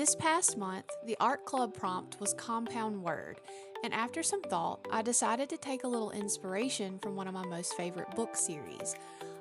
This past month, the art club prompt was compound word, and after some thought, I decided to take a little inspiration from one of my most favorite book series.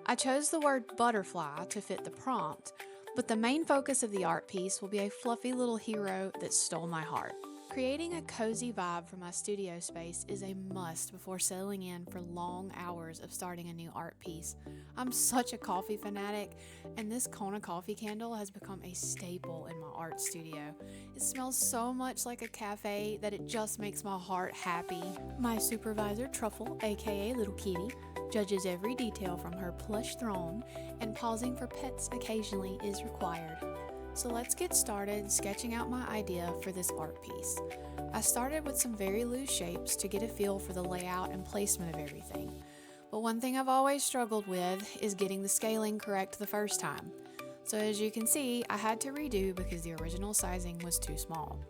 I chose the word butterfly to fit the prompt, but the main focus of the art piece will be a fluffy little hero that stole my heart. Creating a cozy vibe for my studio space is a must before settling in for long hours of starting a new art piece. I'm such a coffee fanatic, and this Kona coffee candle has become a staple in my art studio. It smells so much like a cafe that it just makes my heart happy. My supervisor, Truffle, aka Little Kitty, judges every detail from her plush throne, and pausing for pets occasionally is required. So let's get started sketching out my idea for this art piece. I started with some very loose shapes to get a feel for the layout and placement of everything. But one thing I've always struggled with is getting the scaling correct the first time. So as you can see, I had to redo because the original sizing was too small.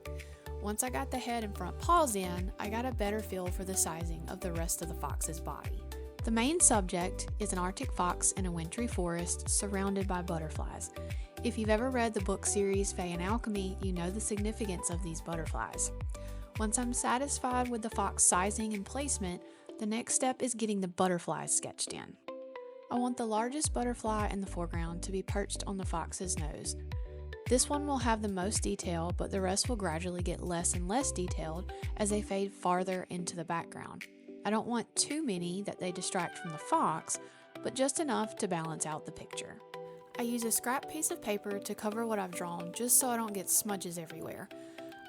Once I got the head and front paws in, I got a better feel for the sizing of the rest of the fox's body. The main subject is an Arctic fox in a wintry forest surrounded by butterflies. If you've ever read the book series Fae and Alchemy, you know the significance of these butterflies. Once I'm satisfied with the fox sizing and placement, the next step is getting the butterflies sketched in. I want the largest butterfly in the foreground to be perched on the fox's nose. This one will have the most detail, but the rest will gradually get less and less detailed as they fade farther into the background. I don't want too many that they distract from the fox, but just enough to balance out the picture. I use a scrap piece of paper to cover what I've drawn just so I don't get smudges everywhere.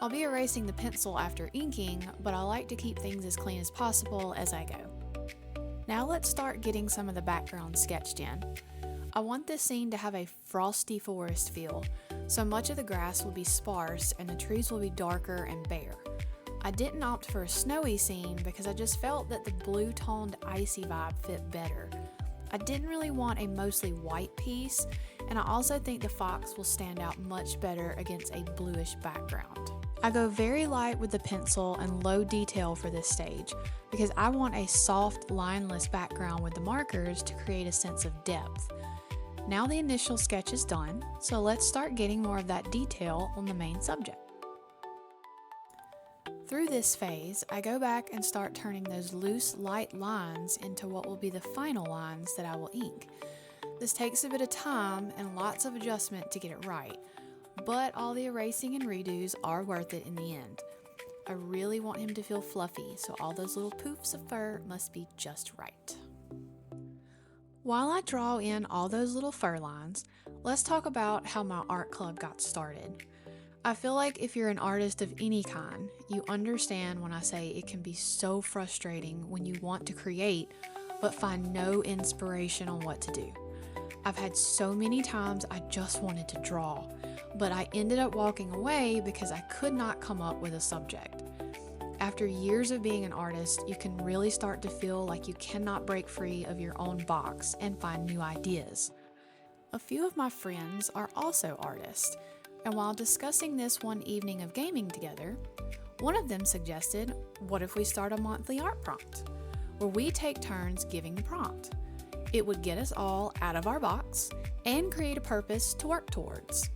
I'll be erasing the pencil after inking, but I like to keep things as clean as possible as I go. Now let's start getting some of the background sketched in. I want this scene to have a frosty forest feel, so much of the grass will be sparse and the trees will be darker and bare. I didn't opt for a snowy scene because I just felt that the blue-toned icy vibe fit better. I didn't really want a mostly white piece, and I also think the fox will stand out much better against a bluish background. I go very light with the pencil and low detail for this stage because I want a soft, lineless background with the markers to create a sense of depth. Now the initial sketch is done, so let's start getting more of that detail on the main subject. Through this phase, I go back and start turning those loose, light lines into what will be the final lines that I will ink. This takes a bit of time and lots of adjustment to get it right, but all the erasing and redos are worth it in the end. I really want him to feel fluffy, so all those little poofs of fur must be just right. While I draw in all those little fur lines, let's talk about how my art club got started. I feel like if you're an artist of any kind, you understand when I say it can be so frustrating when you want to create but find no inspiration on what to do. I've had so many times I just wanted to draw, but I ended up walking away because I could not come up with a subject. After years of being an artist, you can really start to feel like you cannot break free of your own box and find new ideas. A few of my friends are also artists, and while discussing this one evening of gaming together, one of them suggested, what if we start a monthly art prompt, where we take turns giving the prompt? It would get us all out of our box and create a purpose to work towards.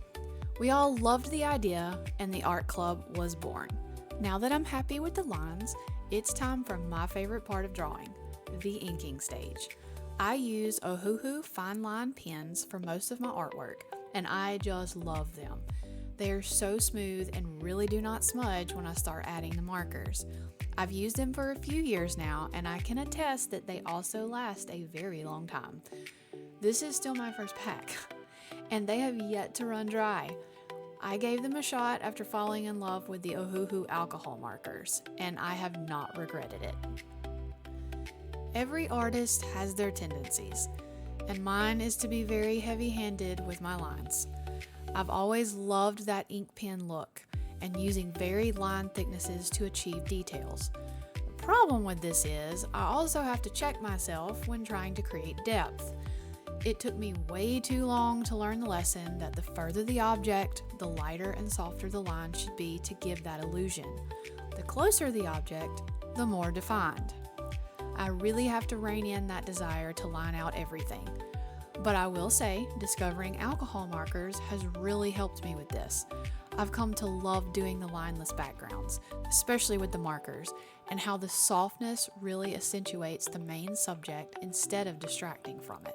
We all loved the idea, and the art club was born. Now that I'm happy with the lines, it's time for my favorite part of drawing, the inking stage. I use Ohuhu fine line pens for most of my artwork, and I just love them. They are so smooth and really do not smudge when I start adding the markers. I've used them for a few years now, and I can attest that they also last a very long time. This is still my first pack, and they have yet to run dry. I gave them a shot after falling in love with the Ohuhu alcohol markers, and I have not regretted it. Every artist has their tendencies, and mine is to be very heavy-handed with my lines. I've always loved that ink pen look and using varied line thicknesses to achieve details. The problem with this is I also have to check myself when trying to create depth. It took me way too long to learn the lesson that the further the object, the lighter and softer the line should be to give that illusion. The closer the object, the more defined. I really have to rein in that desire to line out everything. But I will say, discovering alcohol markers has really helped me with this. I've come to love doing the lineless backgrounds, especially with the markers, and how the softness really accentuates the main subject instead of distracting from it.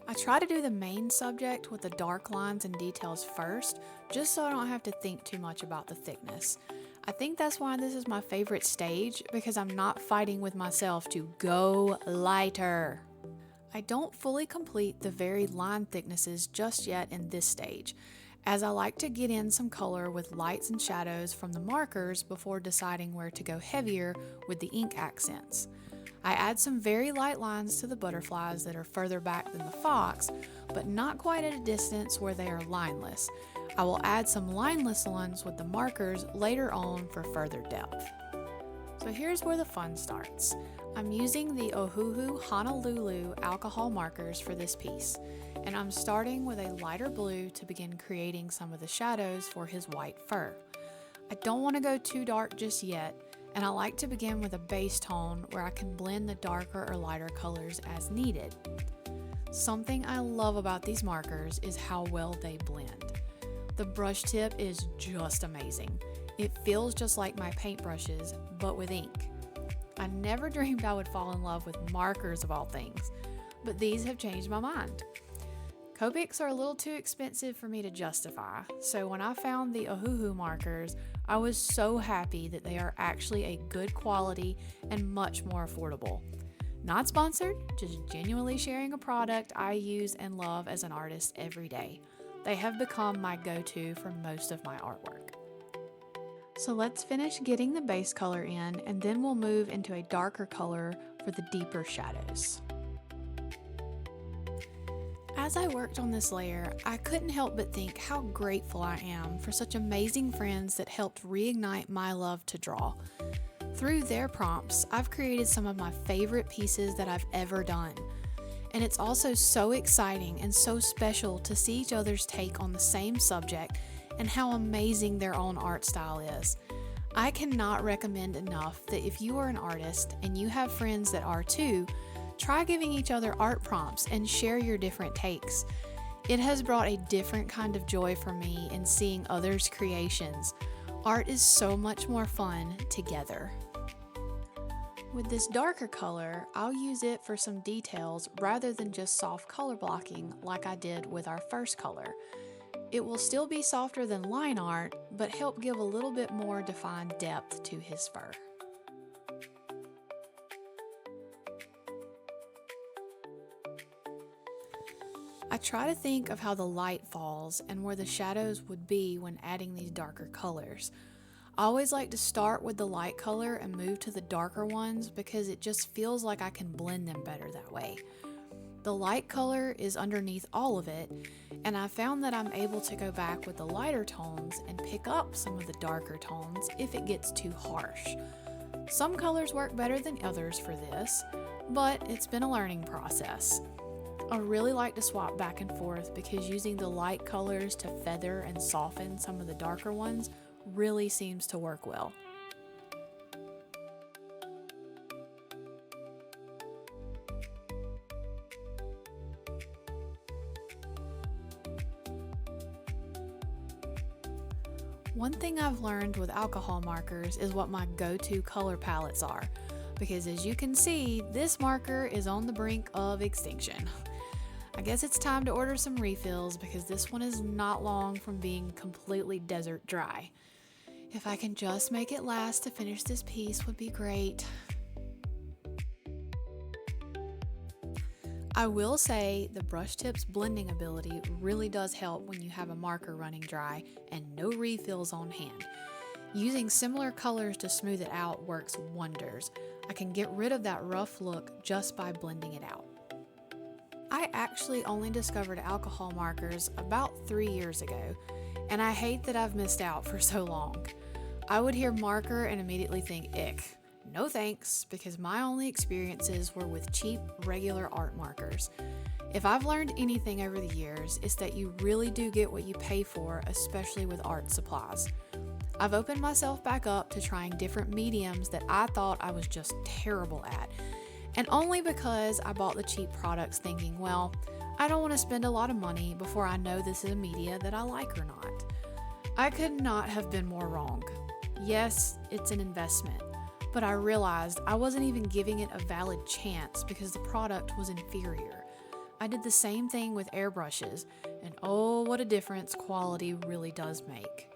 I try to do the main subject with the dark lines and details first, just so I don't have to think too much about the thickness. I think that's why this is my favorite stage, because I'm not fighting with myself to go lighter. I don't fully complete the varied line thicknesses just yet in this stage, as I like to get in some color with lights and shadows from the markers before deciding where to go heavier with the ink accents. I add some very light lines to the butterflies that are further back than the fox, but not quite at a distance where they are lineless. I will add some lineless ones with the markers later on for further depth. So here's where the fun starts. I'm using the Ohuhu Honolulu alcohol markers for this piece, and I'm starting with a lighter blue to begin creating some of the shadows for his white fur. I don't want to go too dark just yet, and I like to begin with a base tone where I can blend the darker or lighter colors as needed. Something I love about these markers is how well they blend. The brush tip is just amazing. It feels just like my paintbrushes, but with ink. I never dreamed I would fall in love with markers of all things, but these have changed my mind. Copics are a little too expensive for me to justify, so when I found the Ohuhu markers, I was so happy that they are actually a good quality and much more affordable. Not sponsored, just genuinely sharing a product I use and love as an artist every day. They have become my go-to for most of my artwork. So let's finish getting the base color in, and then we'll move into a darker color for the deeper shadows. As I worked on this layer, I couldn't help but think how grateful I am for such amazing friends that helped reignite my love to draw. Through their prompts, I've created some of my favorite pieces that I've ever done. And it's also so exciting and so special to see each other's take on the same subject and how amazing their own art style is. I cannot recommend enough that if you are an artist and you have friends that are too, try giving each other art prompts and share your different takes. It has brought a different kind of joy for me in seeing others' creations. Art is so much more fun together. With this darker color, I'll use it for some details rather than just soft color blocking like I did with our first color. It will still be softer than line art, but help give a little bit more defined depth to his fur. I try to think of how the light falls and where the shadows would be when adding these darker colors. I always like to start with the light color and move to the darker ones because it just feels like I can blend them better that way. The light color is underneath all of it, and I found that I'm able to go back with the lighter tones and pick up some of the darker tones if it gets too harsh. Some colors work better than others for this, but it's been a learning process. I really like to swap back and forth because using the light colors to feather and soften some of the darker ones really seems to work well. One thing I've learned with alcohol markers is what my go-to color palettes are, because as you can see, this marker is on the brink of extinction. I guess it's time to order some refills because this one is not long from being completely desert dry. If I can just make it last to finish this piece would be great. I will say the brush tip's blending ability really does help when you have a marker running dry and no refills on hand. Using similar colors to smooth it out works wonders. I can get rid of that rough look just by blending it out. I actually only discovered alcohol markers about 3 years ago, and I hate that I've missed out for so long. I would hear marker and immediately think, ick. No thanks, because my only experiences were with cheap, regular art markers. If I've learned anything over the years, it's that you really do get what you pay for, especially with art supplies. I've opened myself back up to trying different mediums that I thought I was just terrible at, and only because I bought the cheap products thinking, well, I don't want to spend a lot of money before I know this is a media that I like or not. I could not have been more wrong. Yes, it's an investment, but I realized I wasn't even giving it a valid chance because the product was inferior. I did the same thing with airbrushes, and oh, what a difference quality really does make.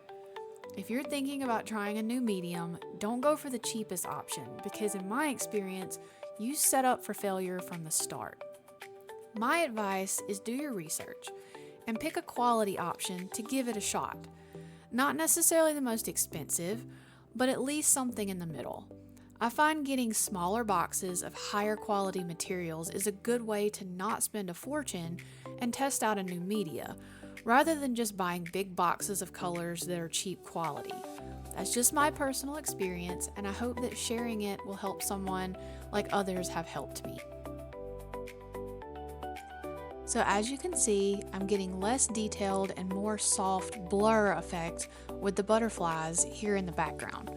If you're thinking about trying a new medium, don't go for the cheapest option because, in my experience, you set up for failure from the start. My advice is do your research and pick a quality option to give it a shot. Not necessarily the most expensive, but at least something in the middle. I find getting smaller boxes of higher quality materials is a good way to not spend a fortune and test out a new media, rather than just buying big boxes of colors that are cheap quality. That's just my personal experience, and I hope that sharing it will help someone like others have helped me. So as you can see, I'm getting less detailed and more soft blur effects with the butterflies here in the background.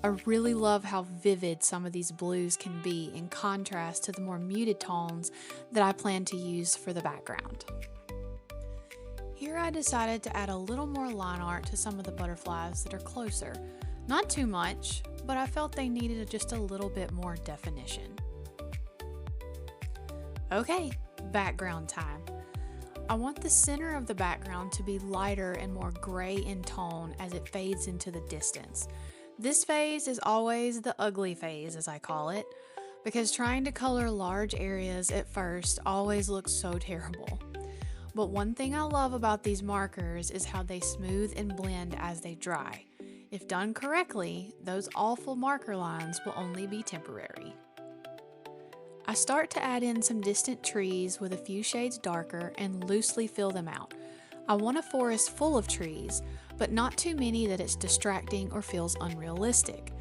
I really love how vivid some of these blues can be in contrast to the more muted tones that I plan to use for the background. Here I decided to add a little more line art to some of the butterflies that are closer. Not too much, but I felt they needed just a little bit more definition. Okay, background time. I want the center of the background to be lighter and more gray in tone as it fades into the distance. This phase is always the ugly phase, as I call it, because trying to color large areas at first always looks so terrible. But one thing I love about these markers is how they smooth and blend as they dry. If done correctly, those awful marker lines will only be temporary. I start to add in some distant trees with a few shades darker and loosely fill them out. I want a forest full of trees, but not too many that it's distracting or feels unrealistic.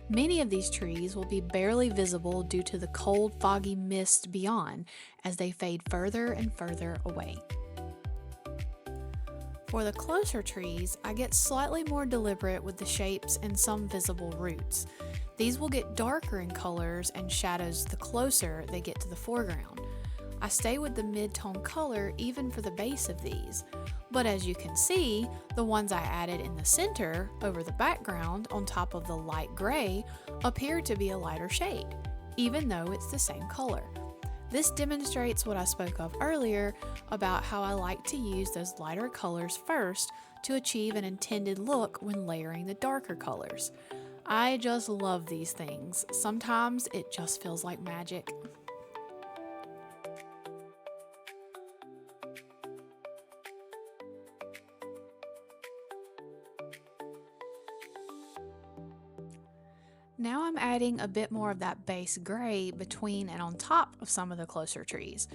Many of these trees will be barely visible due to the cold, foggy mist beyond as they fade further and further away. For the closer trees, I get slightly more deliberate with the shapes and some visible roots. These will get darker in colors and shadows the closer they get to the foreground. I stay with the mid-tone color even for the base of these, but as you can see, the ones I added in the center over the background on top of the light gray appear to be a lighter shade, even though it's the same color. This demonstrates what I spoke of earlier about how I like to use those lighter colors first to achieve an intended look when layering the darker colors. I just love these things. Sometimes it just feels like magic. Now I'm adding a bit more of that base gray between and on top of some of the closer trees.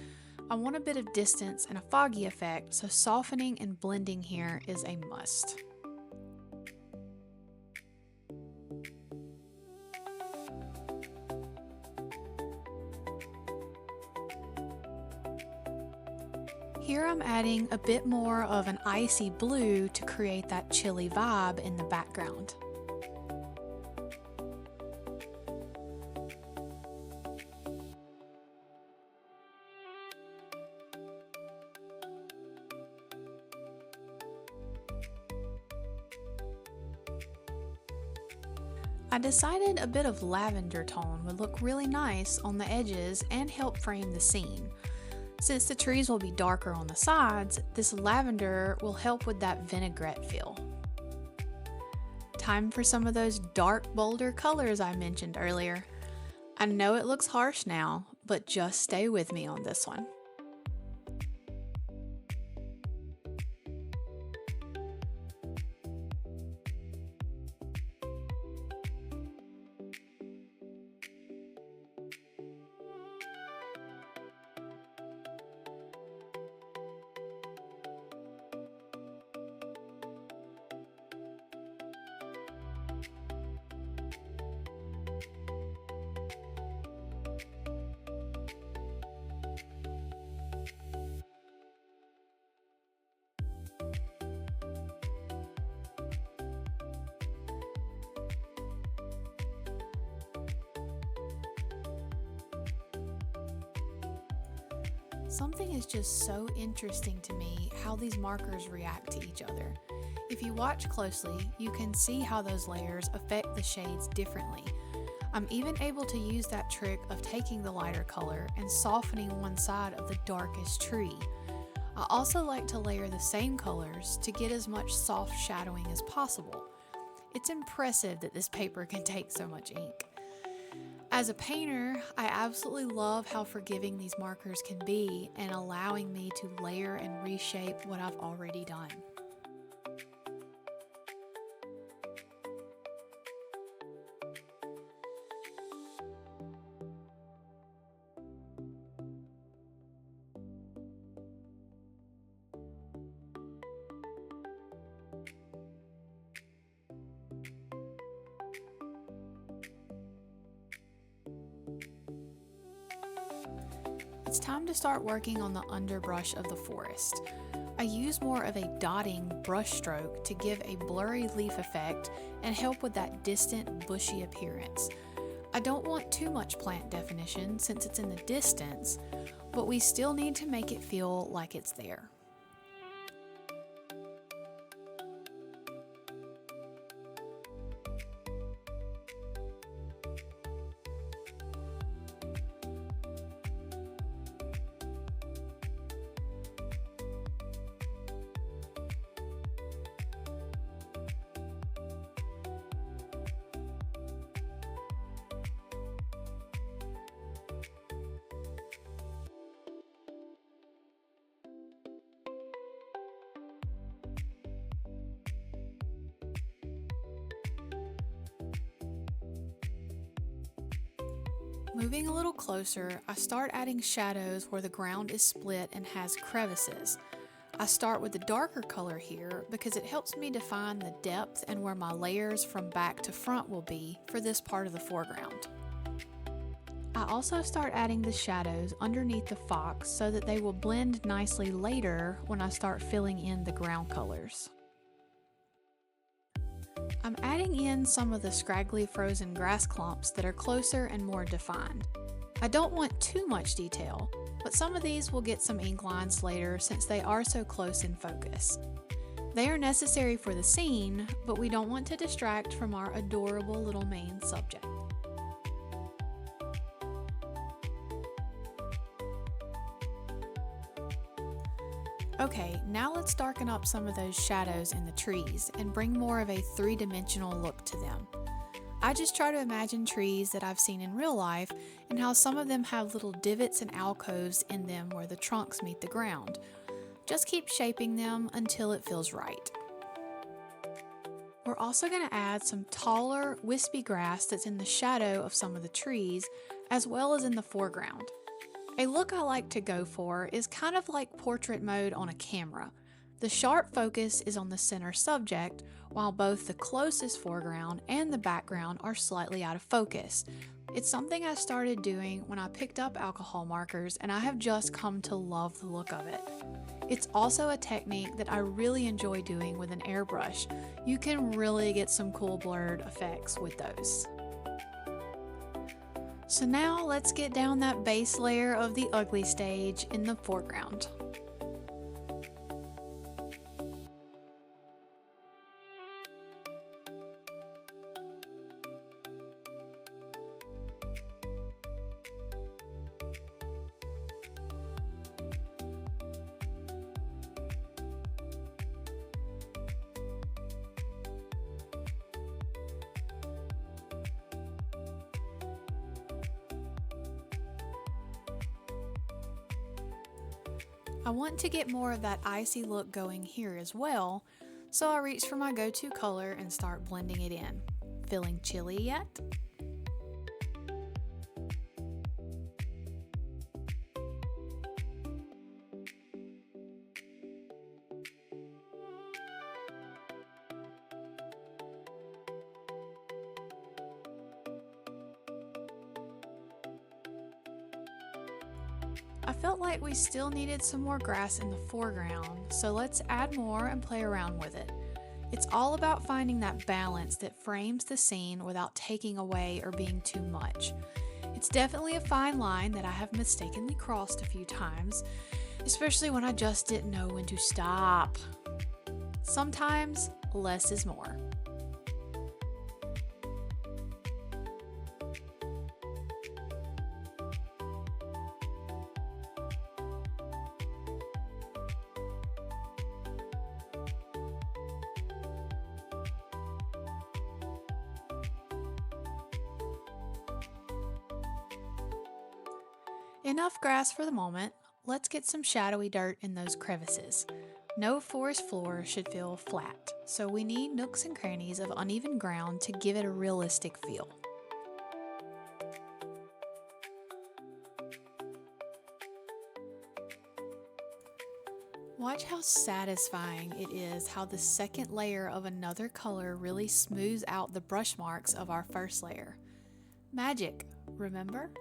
I want a bit of distance and a foggy effect, so softening and blending here is a must. Here I'm adding a bit more of an icy blue to create that chilly vibe in the background. I decided a bit of lavender tone would look really nice on the edges and help frame the scene. Since the trees will be darker on the sides, this lavender will help with that vinaigrette feel. Time for some of those dark, bolder colors I mentioned earlier. I know it looks harsh now, but just stay with me on this one. Something is just so interesting to me how these markers react to each other. If you watch closely, you can see how those layers affect the shades differently. I'm even able to use that trick of taking the lighter color and softening one side of the darkest tree. I also like to layer the same colors to get as much soft shadowing as possible. It's impressive that this paper can take so much ink. As a painter, I absolutely love how forgiving these markers can be and allowing me to layer and reshape what I've already done. It's time to start working on the underbrush of the forest. I use more of a dotting brush stroke to give a blurry leaf effect and help with that distant, bushy appearance. I don't want too much plant definition since it's in the distance, but we still need to make it feel like it's there. Moving a little closer, I start adding shadows where the ground is split and has crevices. I start with the darker color here because it helps me define the depth and where my layers from back to front will be for this part of the foreground. I also start adding the shadows underneath the fox so that they will blend nicely later when I start filling in the ground colors. I'm adding in some of the scraggly frozen grass clumps that are closer and more defined. I don't want too much detail, but some of these will get some ink lines later since they are so close in focus. They are necessary for the scene, but we don't want to distract from our adorable little main subject. Okay, now let's darken up some of those shadows in the trees and bring more of a three-dimensional look to them. I just try to imagine trees that I've seen in real life and how some of them have little divots and alcoves in them where the trunks meet the ground. Just keep shaping them until it feels right. We're also going to add some taller, wispy grass that's in the shadow of some of the trees, as well as in the foreground. A look I like to go for is kind of like portrait mode on a camera. The sharp focus is on the center subject, while both the closest foreground and the background are slightly out of focus. It's something I started doing when I picked up alcohol markers, and I have just come to love the look of it. It's also a technique that I really enjoy doing with an airbrush. You can really get some cool blurred effects with those. So now let's get down that base layer of the ugly stage in the foreground. I want to get more of that icy look going here as well, so I reach for my go-to color and start blending it in. Feeling chilly yet? I felt like we still needed some more grass in the foreground, so let's add more and play around with it. It's all about finding that balance that frames the scene without taking away or being too much. It's definitely a fine line that I have mistakenly crossed a few times, especially when I just didn't know when to stop. Sometimes less is more. Enough grass for the moment. Let's get some shadowy dirt in those crevices. No forest floor should feel flat, so we need nooks and crannies of uneven ground to give it a realistic feel. Watch how satisfying it is how the second layer of another color really smooths out the brush marks of our first layer. Magic, remember?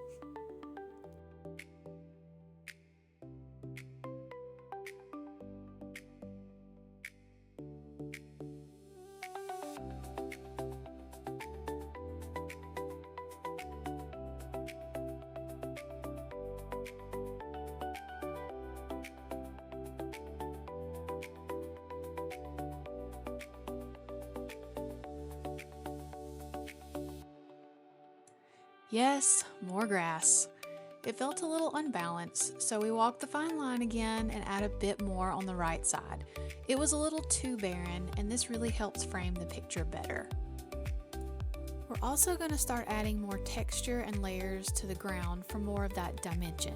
Yes, more grass. It felt a little unbalanced, so we walked the fine line again and add a bit more on the right side. It was a little too barren, and this really helps frame the picture better. We're also going to start adding more texture and layers to the ground for more of that dimension.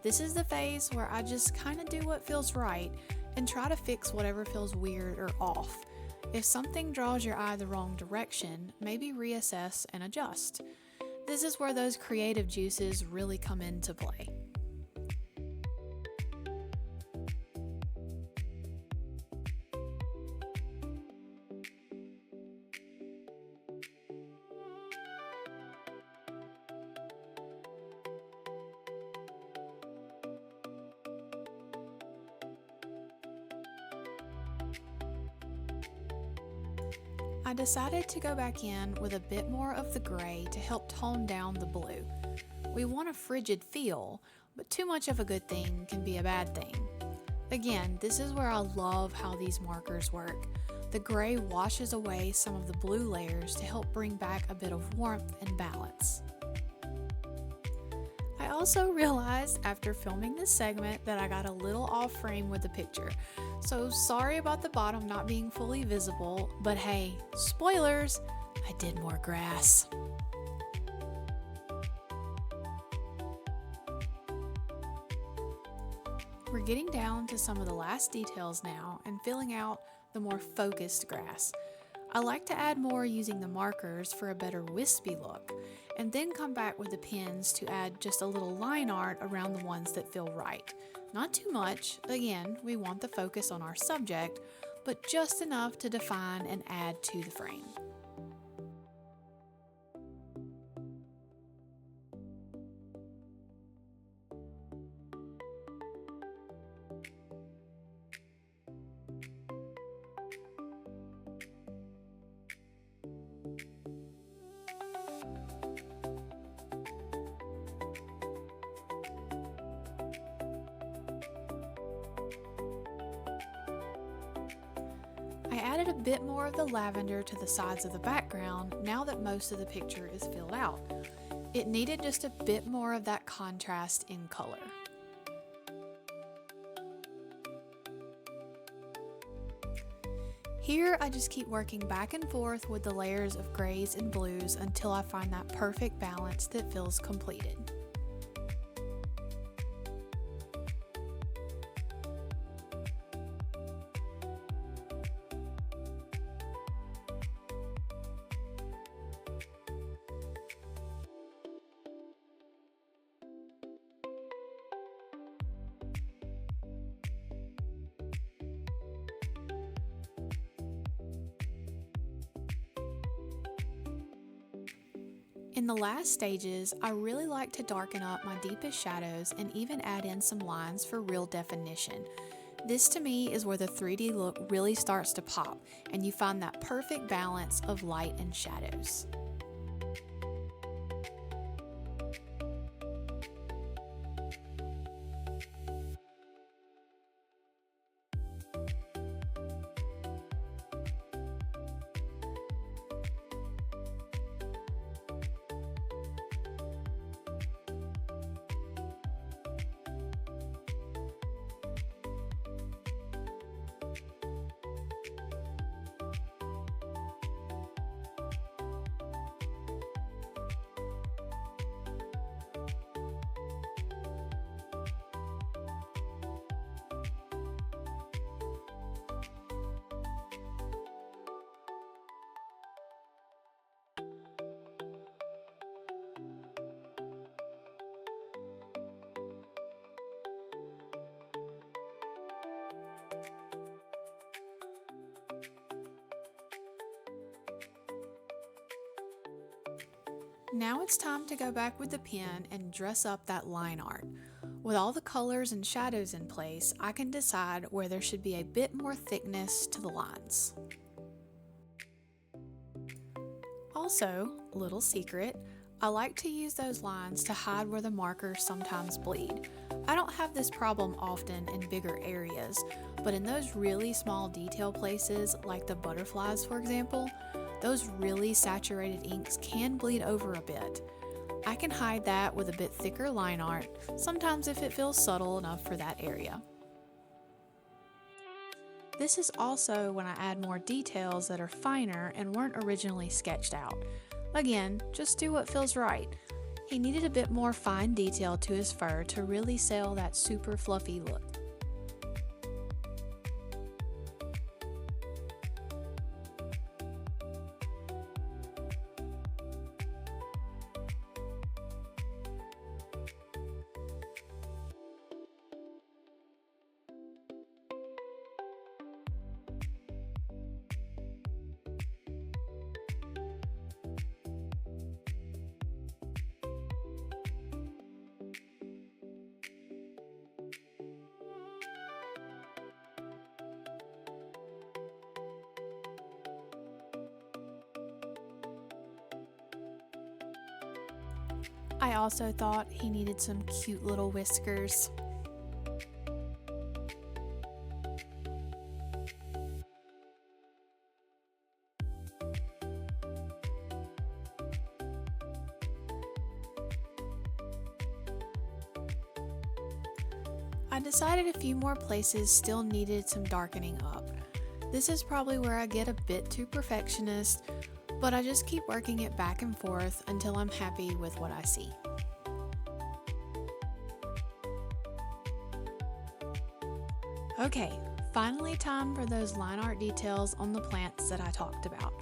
This is the phase where I just kind of do what feels right and try to fix whatever feels weird or off. If something draws your eye the wrong direction, maybe reassess and adjust. This is where those creative juices really come into play. I decided to go back in with a bit more of the gray to help tone down the blue. We want a frigid feel, but too much of a good thing can be a bad thing. Again, this is where I love how these markers work. The gray washes away some of the blue layers to help bring back a bit of warmth and balance. I also realized after filming this segment that I got a little off frame with the picture. So sorry about the bottom not being fully visible, but hey, spoilers, I did more grass. We're getting down to some of the last details now and filling out the more focused grass. I like to add more using the markers for a better wispy look, and then come back with the pens to add just a little line art around the ones that feel right. Not too much, again, we want the focus on our subject, but just enough to define and add to the frame. I added a bit more of the lavender to the sides of the background now that most of the picture is filled out. It needed just a bit more of that contrast in color. Here I just keep working back and forth with the layers of grays and blues until I find that perfect balance that feels completed. In the last stages, I really like to darken up my deepest shadows and even add in some lines for real definition. This to me is where the 3D look really starts to pop and you find that perfect balance of light and shadows. Now it's time to go back with the pen and dress up that line art. With all the colors and shadows in place, I can decide where there should be a bit more thickness to the lines. Also, little secret, I like to use those lines to hide where the markers sometimes bleed. I don't have this problem often in bigger areas, but in those really small detail places, like the butterflies for example, those really saturated inks can bleed over a bit. I can hide that with a bit thicker line art, sometimes if it feels subtle enough for that area. This is also when I add more details that are finer and weren't originally sketched out. Again, just do what feels right. He needed a bit more fine detail to his fur to really sell that super fluffy look. I also thought he needed some cute little whiskers. I decided a few more places still needed some darkening up. This is probably where I get a bit too perfectionist, but I just keep working it back and forth until I'm happy with what I see. Okay, finally time for those line art details on the plants that I talked about.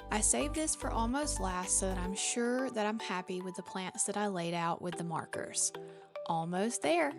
I saved this for almost last so that I'm sure that I'm happy with the plants that I laid out with the markers. Almost there.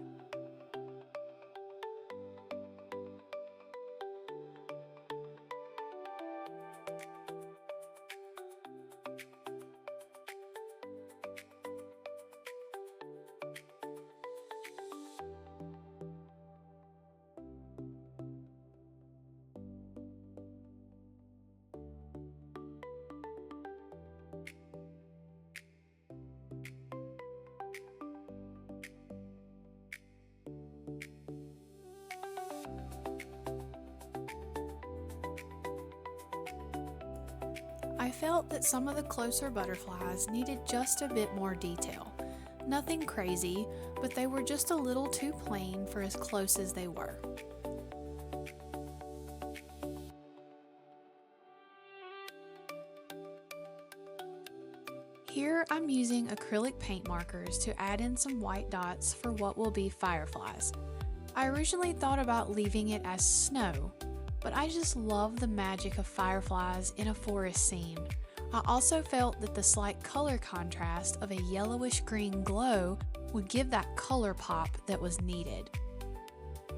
I felt that some of the closer butterflies needed just a bit more detail. Nothing crazy, but they were just a little too plain for as close as they were. Here I'm using acrylic paint markers to add in some white dots for what will be fireflies. I originally thought about leaving it as snow, but I just love the magic of fireflies in a forest scene. I also felt that the slight color contrast of a yellowish green glow would give that color pop that was needed.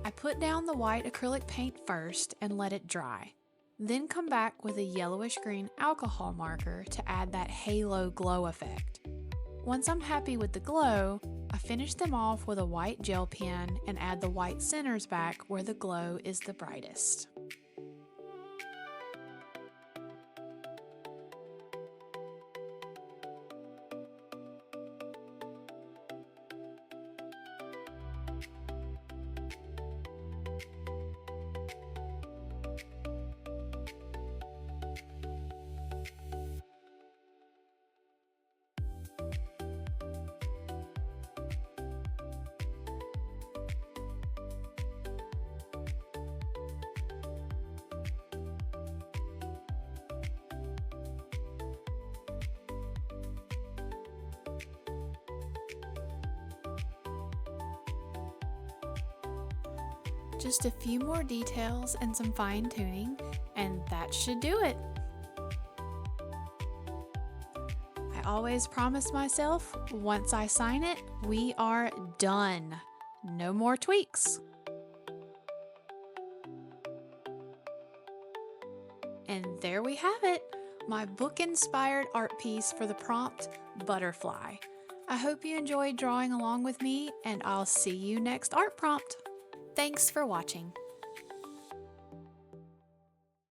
I put down the white acrylic paint first and let it dry. Then come back with a yellowish green alcohol marker to add that halo glow effect. Once I'm happy with the glow, I finish them off with a white gel pen and add the white centers back where the glow is the brightest. Just a few more details and some fine tuning, and that should do it. I always promise myself, once I sign it, we are done. No more tweaks. And there we have it. my book-inspired art piece for the prompt, Butterfly. I hope you enjoyed drawing along with me, and I'll see you next art prompt. Thanks for watching.